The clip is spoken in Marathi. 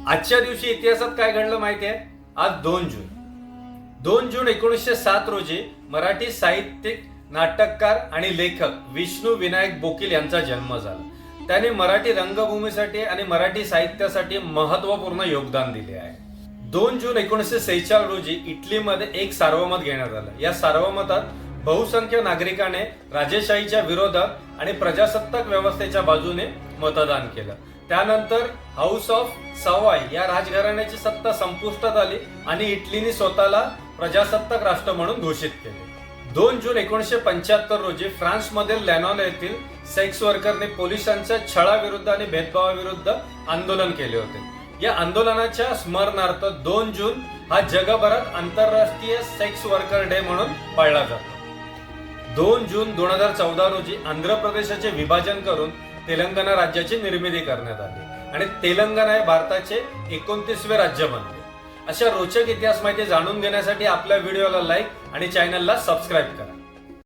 आजच्या दिवशी इतिहासात काय घडलं माहिती आहे? आज 2 जून 1907 रोजी मराठी साहित्यिक, नाटककार आणि लेखक विष्णू विनायक बोकील यांचा जन्म झाला. त्याने मराठी रंगभूमीसाठी आणि मराठी साहित्यासाठी महत्त्वपूर्ण योगदान दिले आहे. 2 जून 1946 रोजी इटलीमध्ये एक सार्वमत घेण्यात आलं. या सार्वमतात बहुसंख्य नागरिकाने राजेशाहीच्या विरोधात आणि प्रजासत्ताक व्यवस्थेच्या बाजूने मतदान केलं. त्यानंतर हाऊस ऑफ सवाई या राजघराण्याची सत्ता संपुष्टात आली आणि इटलीने स्वतःला प्रजासत्ताक राष्ट्र म्हणून घोषित केले. 2 जून 1975 रोजी फ्रान्समधील लॅनॉन येथील सेक्स वर्करने पोलिसांच्या छळाविरुद्ध आणि भेदभावाविरुद्ध आंदोलन केले होते. या आंदोलनाच्या स्मरणार्थ 2 जून हा जगभरात आंतरराष्ट्रीय सेक्स वर्कर डे म्हणून पाळला जातो. 2 जून 2014 रोजी आंध्र प्रदेशाचे विभाजन करून तेलंगणा राज्याची निर्मिती करण्यात आली आणि तेलंगणा हे भारताचे 29वे राज्य बनले. अशा रोचक इतिहास माहिती जाणून घेण्यासाठी आपल्या व्हिडिओला लाईक आणि चॅनलला सबस्क्राईब करा.